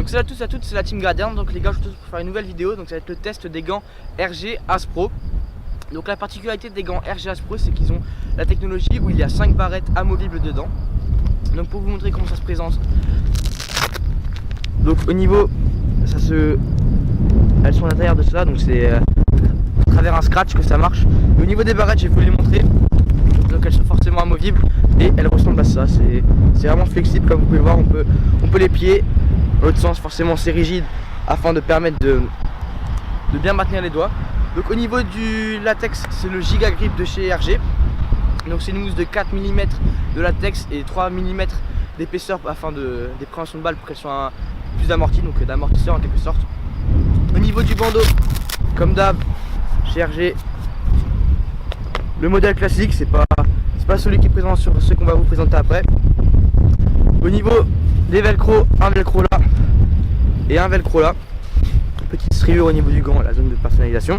Donc salut à tous et à toutes, c'est la team Gradient. Donc les gars, je vous retrouve pour faire une nouvelle vidéo. Donc ça va être le test des gants RG Aspro. Donc la particularité des gants RG Aspro, c'est qu'ils ont la technologie où il y a 5 barrettes amovibles dedans. Donc pour vous montrer comment ça se présente. Donc au niveau, elles sont à l'intérieur de ça, donc c'est à travers un scratch que ça marche. Et au niveau des barrettes, je vais vous les montrer. Donc elles sont forcément amovibles et elles ressemblent à ça. C'est vraiment flexible, comme vous pouvez voir, on peut les plier. Dans l'autre sens, forcément c'est rigide afin de permettre de bien maintenir les doigts. Donc au niveau du latex, c'est le Giga Grip de chez RG. Donc c'est une mousse de 4 mm de latex et 3 mm d'épaisseur afin des préhensions de balles pour qu'elles soient plus amorties, donc d'amortisseur en quelque sorte. Au niveau du bandeau, comme d'hab, chez RG, le modèle classique, c'est pas celui qui est présent sur ceux qu'on va vous présenter après. Au niveau des velcro, un velcro là et un velcro là. Petite striure au niveau du gant, la zone de personnalisation.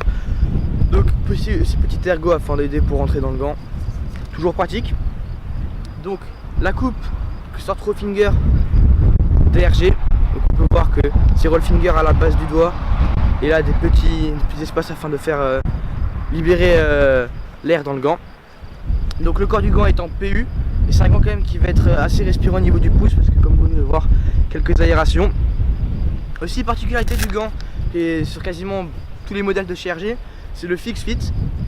Donc ce petit ergot afin d'aider pour rentrer dans le gant. Toujours pratique. Donc la coupe sort roll finger DRG. Donc on peut voir que c'est roll finger à la base du doigt. Et là des petits espaces afin de faire libérer l'air dans le gant. Donc le corps du gant est en PU. Et c'est un gant quand même qui va être assez respirant au niveau du pouce, parce que comme vous pouvez voir, quelques aérations. Aussi particularité du gant, et sur quasiment tous les modèles de chez RG, c'est le Fix Fit.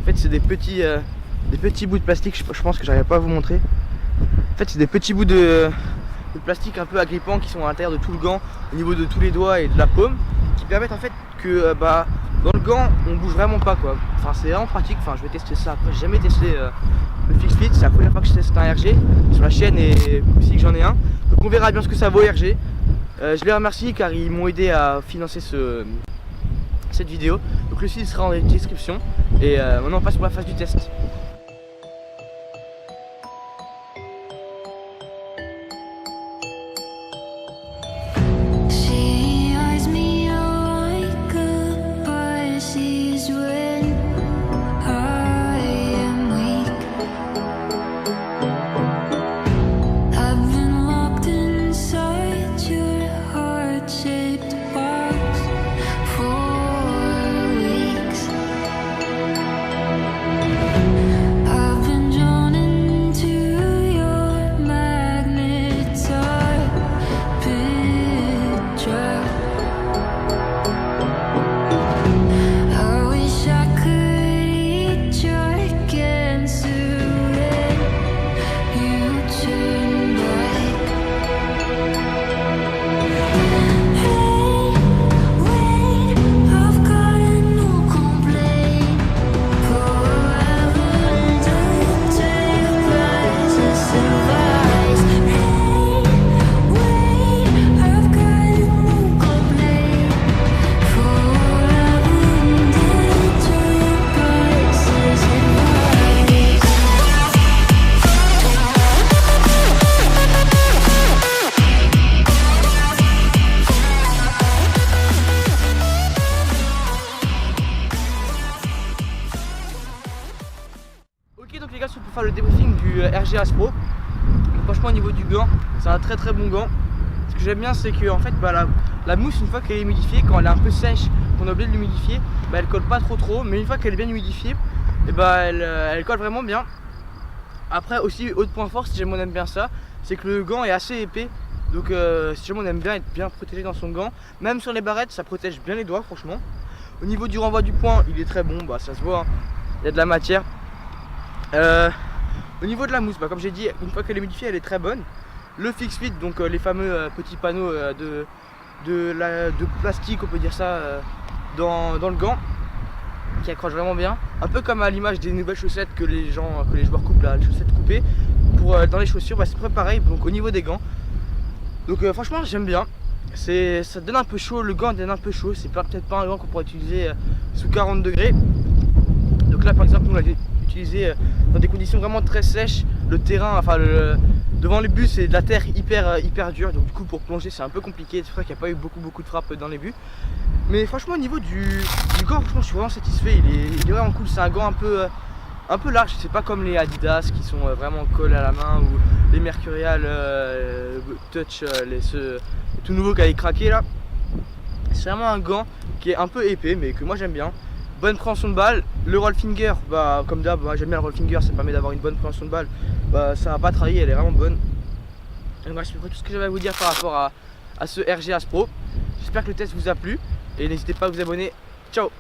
En fait c'est des petits bouts de plastique, je pense que j'arrive pas à vous montrer. En fait c'est des petits bouts de plastique un peu agrippants qui sont à l'intérieur de tout le gant, au niveau de tous les doigts et de la paume, qui permettent en fait que dans le gant on bouge vraiment pas quoi. Enfin c'est vraiment pratique, enfin je vais tester ça après, j'ai jamais testé le Fix Fit, c'est la première fois que je teste un RG sur la chaîne et aussi que j'en ai un. Donc on verra bien ce que ça vaut RG. Je les remercie car ils m'ont aidé à financer cette vidéo. Donc le site sera en description. Et maintenant on passe pour la phase du test. Ok, donc les gars, c'est pour faire le débriefing du RG Aspro. Donc, franchement au niveau du gant, c'est un très bon gant. Ce que j'aime bien, c'est que en fait la mousse, une fois qu'elle est humidifiée, quand elle est un peu sèche, qu'on a oublié de l'humidifier, elle colle pas trop, mais une fois qu'elle est bien humidifiée, elle colle vraiment bien. Après aussi, autre point fort, si jamais on aime bien ça, c'est que le gant est assez épais. Donc si jamais on aime bien être bien protégé dans son gant, même sur les barrettes, ça protège bien les doigts franchement. Au niveau du renvoi du poing, il est très bon, ça se voit, hein. Il y a de la matière. Au niveau de la mousse, comme j'ai dit, une fois qu'elle est humidifiée, elle est très bonne. Le Fix Fit, donc les fameux petits panneaux de plastique, on peut dire ça, dans le gant, qui accroche vraiment bien. Un peu comme à l'image des nouvelles chaussettes que les joueurs coupent, là, les chaussettes coupées dans les chaussures, c'est très pareil. Donc au niveau des gants, donc franchement j'aime bien. Ça donne un peu chaud, le gant donne un peu chaud. C'est peut-être pas un gant qu'on pourrait utiliser sous 40 degrés. Donc là par exemple nous on l'a utilisé dans des conditions vraiment très sèches. Le terrain, devant les buts c'est de la terre hyper dure, donc du coup pour plonger c'est un peu compliqué. C'est vrai qu'il n'y a pas eu beaucoup de frappes dans les buts. Mais franchement au niveau du gant, franchement je suis vraiment satisfait. Il est vraiment cool, c'est un gant un peu large, c'est pas comme les Adidas qui sont vraiment collés à la main, ou les Mercurial Touch, tout nouveau qui a craqué là. C'est vraiment un gant qui est un peu épais mais que moi j'aime bien. Bonne préhension de balle. Le roll finger, bah comme d'hab, j'aime bien le roll finger, ça permet d'avoir une bonne préhension de balle. Bah ça va pas trahir, elle est vraiment bonne. Et moi c'est tout ce que j'avais à vous dire par rapport à ce RG As Pro. J'espère que le test vous a plu et n'hésitez pas à vous abonner. Ciao.